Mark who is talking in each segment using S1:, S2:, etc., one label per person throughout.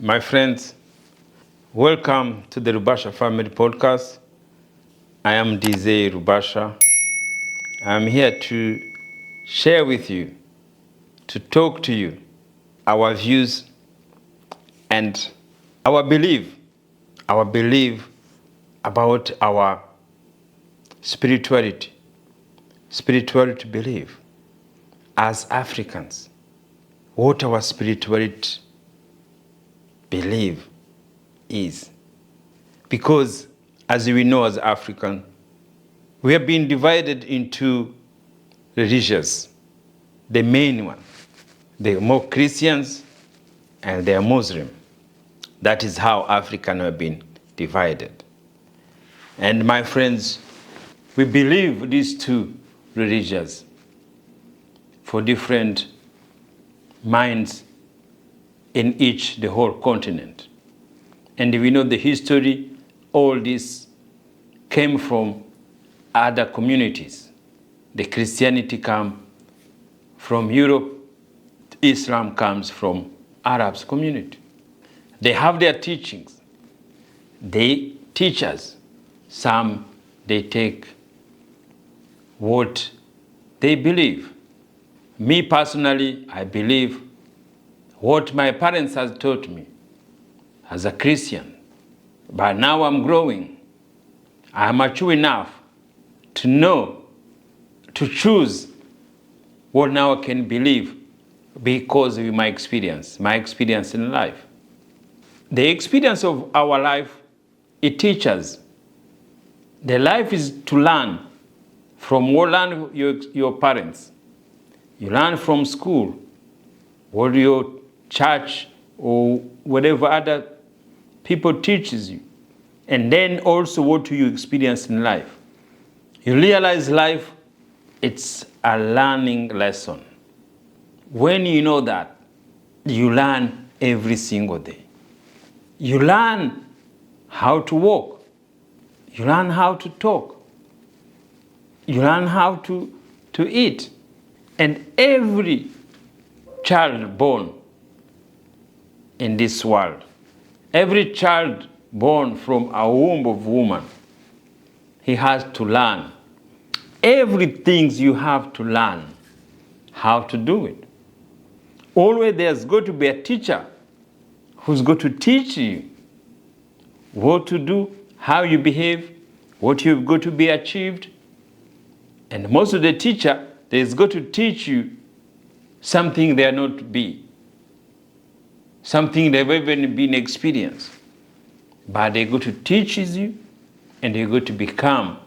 S1: My friends, welcome to the Rubasha Family Podcast. I am Ndizeye Rubasha. I'm here to share with you, to talk to you, our views and our belief about our spirituality belief as Africans, what our spirituality believe is. Because as we know as African, we have been divided into religions. The main one, they are more Christians and they are Muslim. That is how African have been divided. And my friends, we believe these two religions for different minds in the whole continent. And we know the history, all this came from other communities. The Christianity comes from Europe, Islam comes from Arabs community. They have their teachings. They teach us. Some, they take what they believe. Me personally, I believe what my parents have taught me as a Christian. But now I'm growing. I'm mature enough to know, to choose what now I can believe because of my experience in life. The experience of our life, it teaches. The life is to learn from what learn your parents. You learn from school, what your church or whatever other people teaches you. And then also what you experience in life. You realize life, it's a learning lesson. When you know that, you learn every single day. You learn how to walk. You learn how to talk. You learn how to eat. And every child born in this world, every child born from a womb of woman, he has to learn. Everything you have to learn how to do it. Always there's going to be a teacher who's going to teach you what to do, how you behave, what you've got to be achieved. And most of the teacher, there's got to teach you something they are not to be, something they've even been experienced. But they're going to teach you, and you're going to become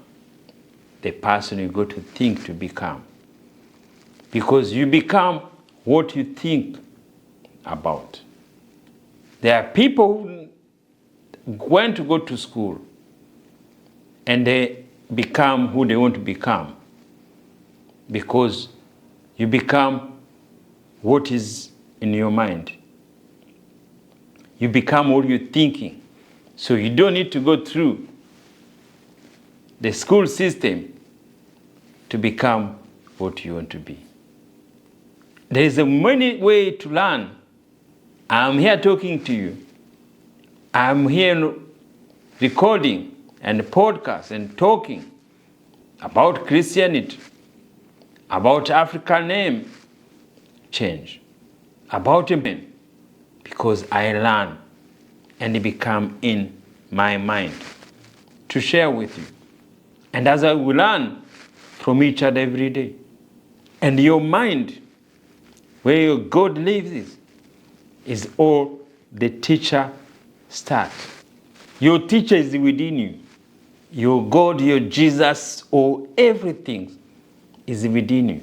S1: the person you're going to think to become. Because you become what you think about. There are people who want to go to school, and they become who they want to become. Because you become what is in your mind. You become what you're thinking. So you don't need to go through the school system to become what you want to be. There is a many way to learn. I'm here talking to you. I'm here recording and podcast and talking about Christianity, about African name change, about men, because I learn and it become in my mind to share with you. And as I will learn from each other every day, and your mind, where your God lives, is all the teacher start. Your teacher is within you. Your God, your Jesus, or everything is within you.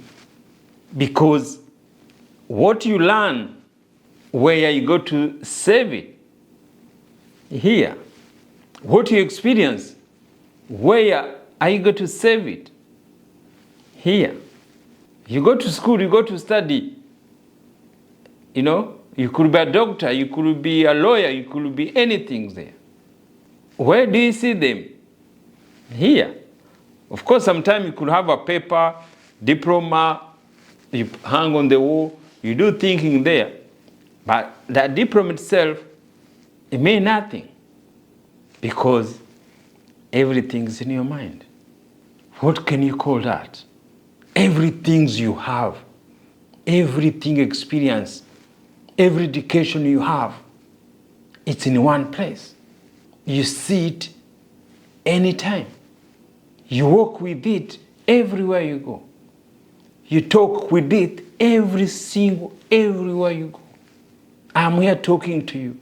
S1: Because what you learn, where you go to save it, here. What you experience, where are you going to save it? Here. You go to school, you go to study. You know, you could be a doctor, you could be a lawyer, you could be anything there. Where do you see them? Here. Of course, sometimes you could have a paper, diploma, you hang on the wall, you do thinking there. But that diploma itself It means nothing, because everything is in your mind. What can you call that? Everything you have, everything experience, every education you have, it's in one place. You see it anytime. You walk with it everywhere you go. You talk with it everywhere you go. I'm here talking to you.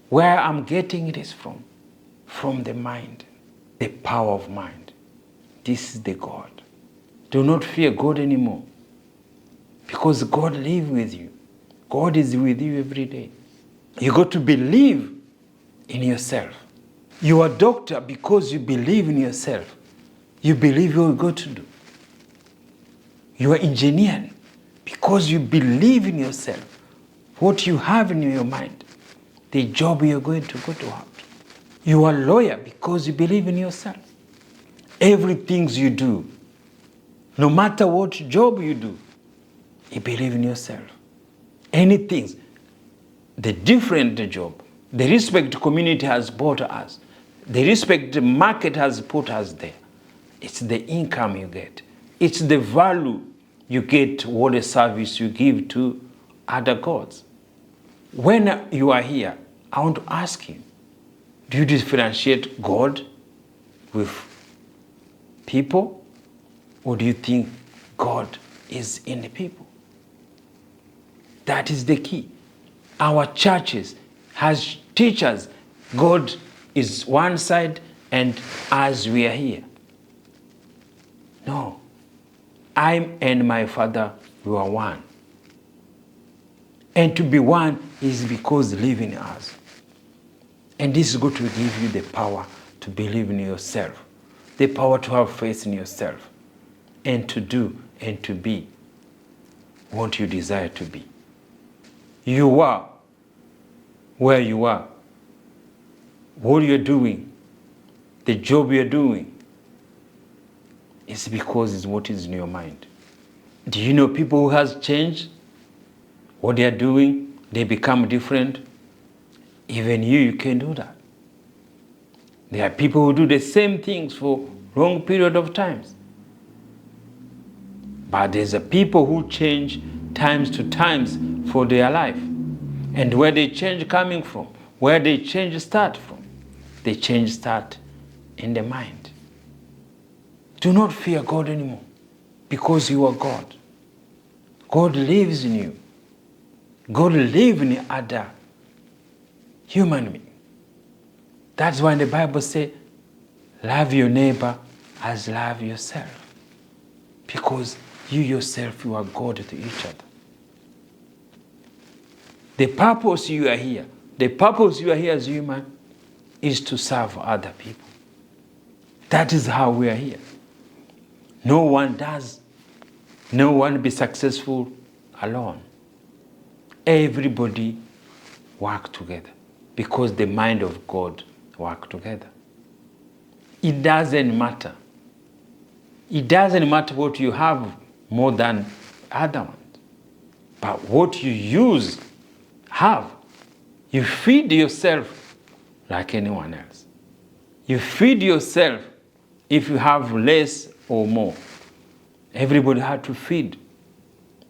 S1: Where I'm getting it is from the mind, the power of mind. This is the God. Do not fear God anymore, because God lives with you. God is with you every day. You got to believe in yourself. You are a doctor because you believe in yourself. You believe what you're going to do. You are engineering because you believe in yourself, what you have in your mind, the job you're going to go to have. You are a lawyer because you believe in yourself. Everything you do, no matter what job you do, you believe in yourself. Anything, the different job, the respect community has brought us, the respect the market has put us there. It's the income you get. It's the value you get, what a service you give to other gods. When you are here, I want to ask you, do you differentiate God with people? Or do you think God is in the people? That is the key. Our churches has teachers. God is one side, and as we are here. No. I and my Father, we are one. And to be one is because live in us. And this is going to give you the power to believe in yourself, the power to have faith in yourself, and to do and to be what you desire to be. You are where you are, what you're doing, the job you're doing, is because it's what is in your mind. Do you know people who has changed what they are doing, they become different? Even you can do that. There are people who do the same things for long period of times. But there's a people who change times to times for their life. And where they change coming from, where they change start from, they change start in the mind. Do not fear God anymore, because you are God. God lives in you. God lives in other human being. That's why the Bible says, love your neighbor as love yourself. Because you yourself, you are God to each other. The purpose you are here, as human, is to serve other people. That is how we are here. No one be successful alone. Everybody work together, because the mind of God work together. It doesn't matter. It doesn't matter what you have more than other ones, but what you have. You feed yourself like anyone else. You feed yourself if you have less or more. Everybody had to feed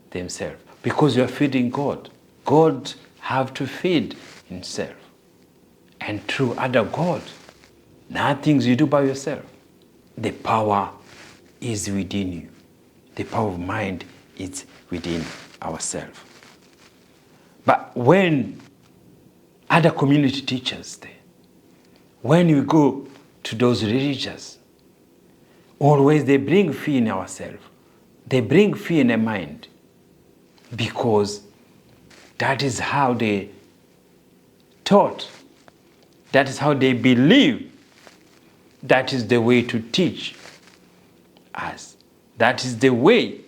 S1: themselves, because you are feeding God. God have to feed himself. And through other God, nothing you do by yourself. The power is within you. The power of mind is within ourselves. But when other community teachers there, when we go to those religious, always they bring fear in ourselves. They bring fear in the mind, because that is how they taught. That is how they believe. That is the way to teach us. That is the way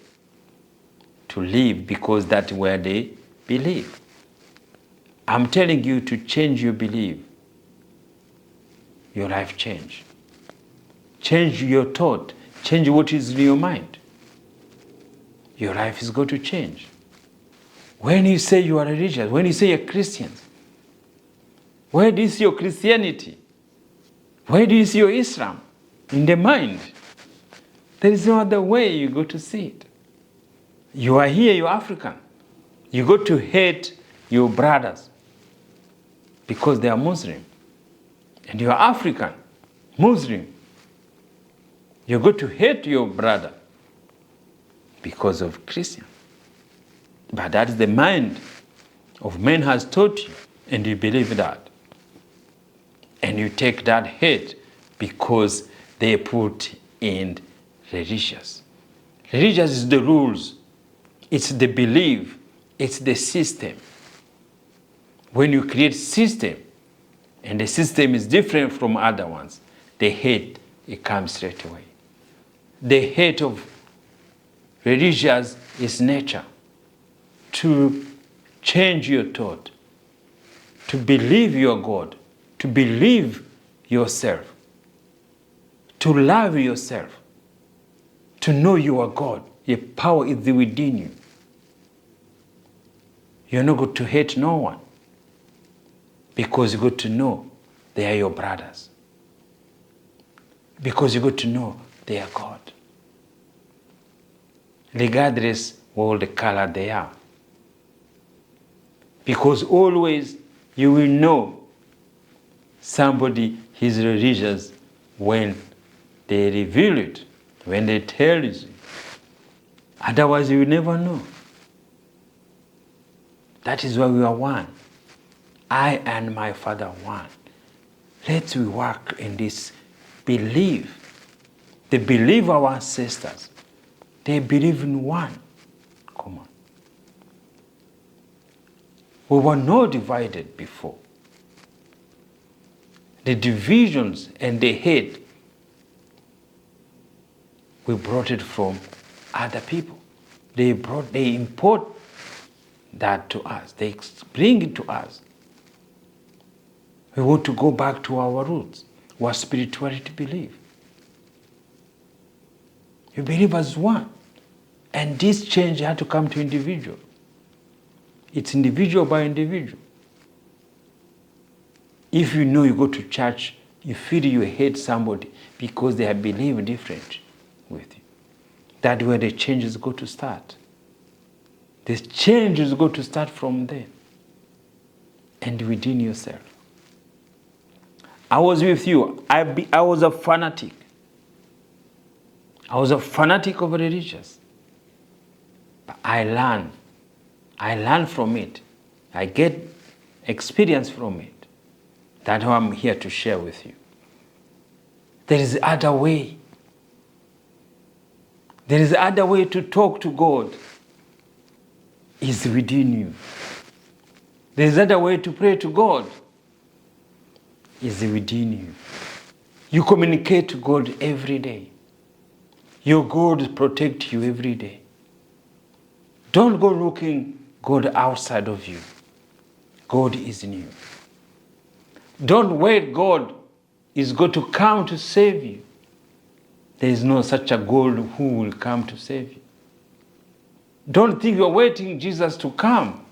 S1: to live, because that's where they believe. I'm telling you to change your belief. Your life change. Change your thought. Change what is in your mind. Your life is going to change. When you say you are religious, when you say you're Christian, Where do you see your Christianity? Where do you see your Islam? In the mind. There is no other way you go to see it. You are here, you're African. You go to hate your brothers because they are Muslim. And you are African, Muslim. You go to hate your brother because of Christian. But that is the mind of man has taught you, and you believe that. And you take that hate because they put in religious. Religious is the rules, it's the belief, it's the system. When you create system, and the system is different from other ones, the hate, it comes straight away. The hate of religious is nature. To change your thought, to believe your God, to believe yourself, to love yourself, to know you are God. Your power is within you. You're not going to hate no one because you got to know they are your brothers. Because you got to know they are God. Regardless what the color they are. Because always you will know somebody is religious when they reveal it, when they tell you. Otherwise you will never know. That is why we are one. I and my Father one. Let's work in this belief. The belief of our ancestors. They believe in one. Come on. We were not divided before. The divisions and the hate, we brought it from other people. They import that to us. They bring it to us. We want to go back to our roots, what spirituality believe. You believe as one. And this change had to come to individual. It's individual by individual. If you know you go to church, you feel you hate somebody because they have believed different with you. That's where the changes go to start. The changes go to start from there and within yourself. I was with you. I was a fanatic. I was a fanatic of religious. But I learned. I learn from it. I get experience from it. That's how I'm here to share with you. There is other way. There is other way to talk to God. It's within you. There is other way to pray to God. It's within you. You communicate to God every day. Your God protects you every day. Don't go looking God outside of you. God is in you. Don't wait God is going to come to save you. There is no such a God who will come to save you. Don't think you're waiting Jesus to come.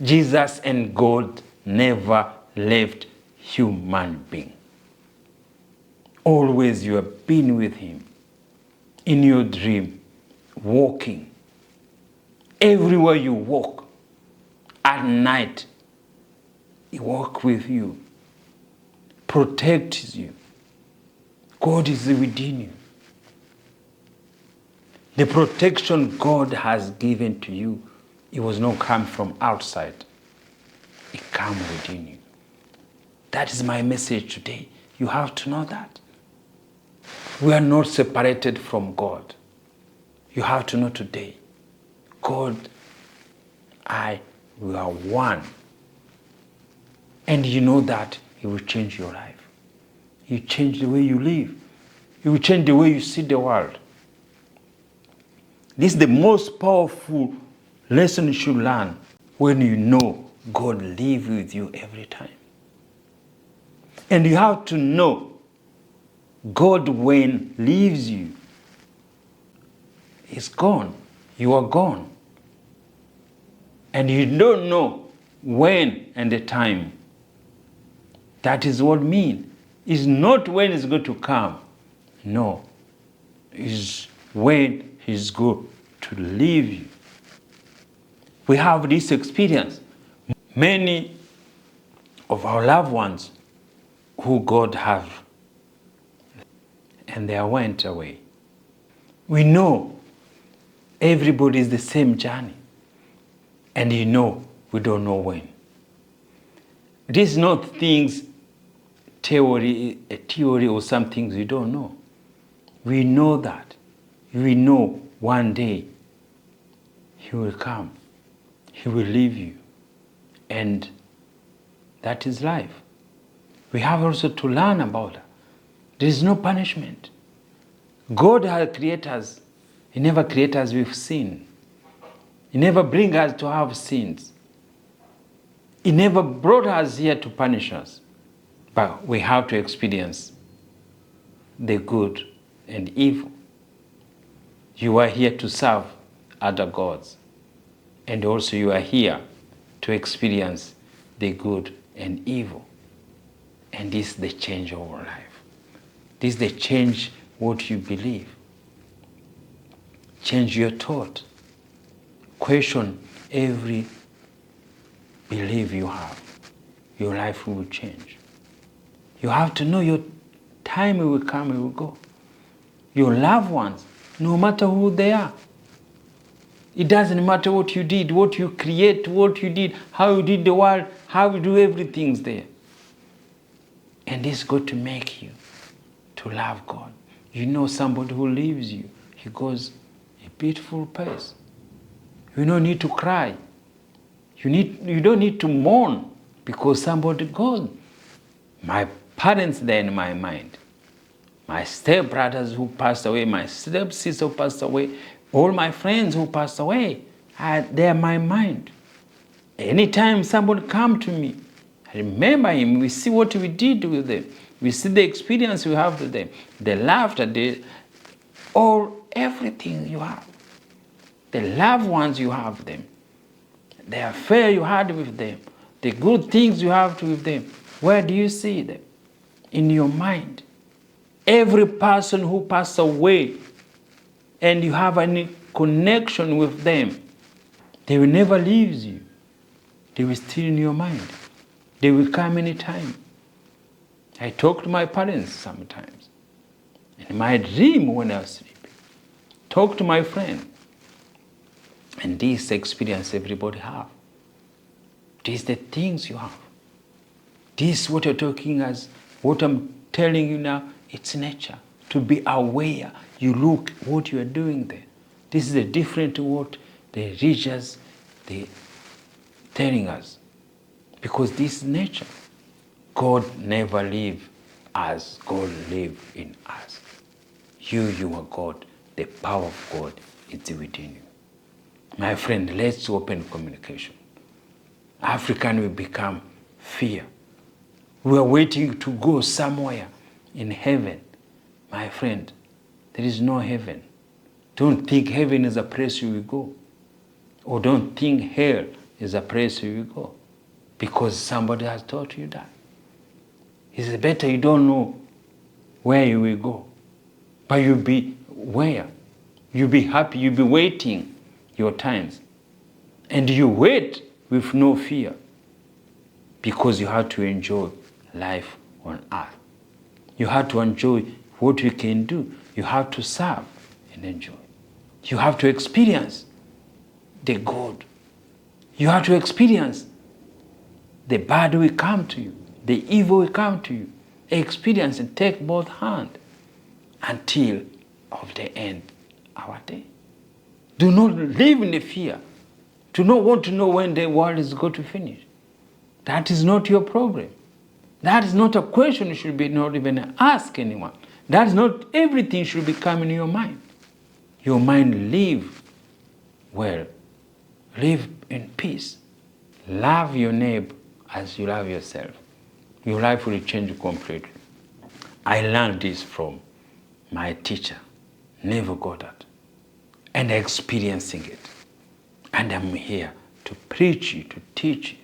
S1: Jesus and God never left human being. Always you have been with him. In your dream, walking. Everywhere you walk, at night, he walks with you, protects you. God is within you. The protection God has given to you, it was not come from outside. It comes within you. That is my message today. You have to know that. We are not separated from God. You have to know today. God, we are one. And you know that He will change your life. He will change the way you live. He will change the way you see the world. This is the most powerful lesson you should learn when you know God lives with you every time. And you have to know God, when leaves you, is gone. You are gone. And you don't know when and the time That is what it means. It's not when it's going to come. No. It's when he's going to leave you. We have this experience. Many of our loved ones who God have, and they went away. We know everybody is the same journey. And we don't know when. It is not things, a theory or some things we don't know. We know that. We know one day he will come. He will leave you. And that is life. We have also to learn about it. There is no punishment. God has created us. He never created us with sin. He never brings us to have sins. He never brought us here to punish us. But we have to experience the good and evil. You are here to serve other gods. And also you are here to experience the good and evil. And this is the change of our life. This is the change what you believe. Change your thought. Question every belief you have. Your life will change. You have to know your time will come, it will go. Your loved ones, no matter who they are. It doesn't matter what you did, what you create, what you did, how you did the world, how you do everything there. And this is going to make you to love God. You know somebody who leaves you, he goes a beautiful place. You don't need to cry. You don't need to mourn because somebody goes. My parents there in my mind, my stepbrothers who passed away, my stepsister who passed away, all my friends who passed away, they are my mind. Anytime somebody come to me, I remember him, we see what we did with them. We see the experience we have with them, the laughter, everything you have. The loved ones you have with them, the affair you had with them, the good things you have with them. Where do you see them? In your mind. Every person who passed away and you have any connection with them, they will never leave you. They will still in your mind. They will come anytime. I talk to my parents sometimes. In my dream when I was sleeping. Talk to my friend. And this experience everybody have. These the things you have. This what you're talking as, what I'm telling you now, it's nature. To be aware. You look what you are doing there. This is a different to what the religious, they telling us. Because this is nature. God never leave us. God live in us. You are God. The power of God is within you. My friend, let's open communication. African will become fear. We are waiting to go somewhere in heaven. My friend, there is no heaven. Don't think heaven is a place you will go. Or don't think hell is a place you will go. Because somebody has taught you that. It's better you don't know where you will go. But you'll be where? You'll be happy, you'll be waiting your times. And you wait with no fear. Because you have to enjoy life on earth. You have to enjoy what you can do. You have to serve and enjoy. You have to experience the good. You have to experience the bad will come to you. The evil will come to you. Experience and take both hands until of the end our day. Do not live in the fear. Do not want to know when the world is going to finish. That is not your problem. That is not a question you should be not even ask anyone. That is not everything should be coming in your mind. Your mind live well. Live in peace. Love your neighbor as you love yourself. Your life will change completely. I learned this from my teacher, Neville Goddard, and experiencing it. And I'm here to preach you, to teach you.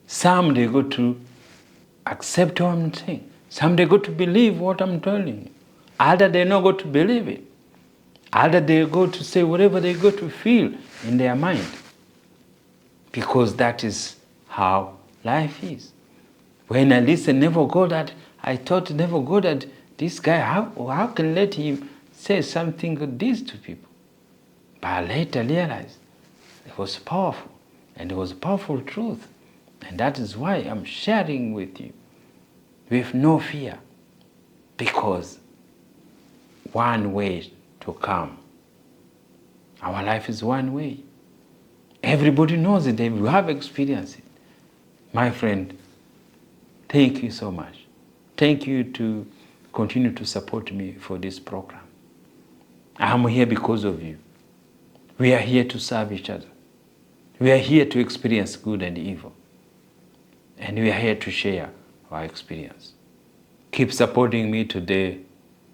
S1: Some they go to accept what I'm saying. Some they go to believe what I'm telling you. Other they not go to believe it. Other they go to say whatever they go to feel in their mind. Because that is how life is. When I listen, never go that, I thought never go that this guy, how can let him say something like this to people? But I later realized it was powerful, and it was powerful truth. And that is why I'm sharing with you with no fear, because one way to come. Our life is one way. Everybody knows it, they have experienced it. My friend, thank you so much. Thank you to continue to support me for this program. I'm here because of you. We are here to serve each other. We are here to experience good and evil. And we are here to share our experience. Keep supporting me today,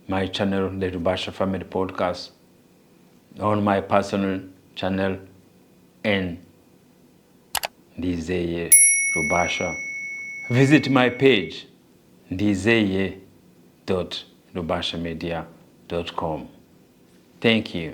S1: my channel, the Rubasha Family Podcast, on my personal channel, and Ndizeye Rubasha. Visit my page, ndizeye.rubashamedia.com. Thank you.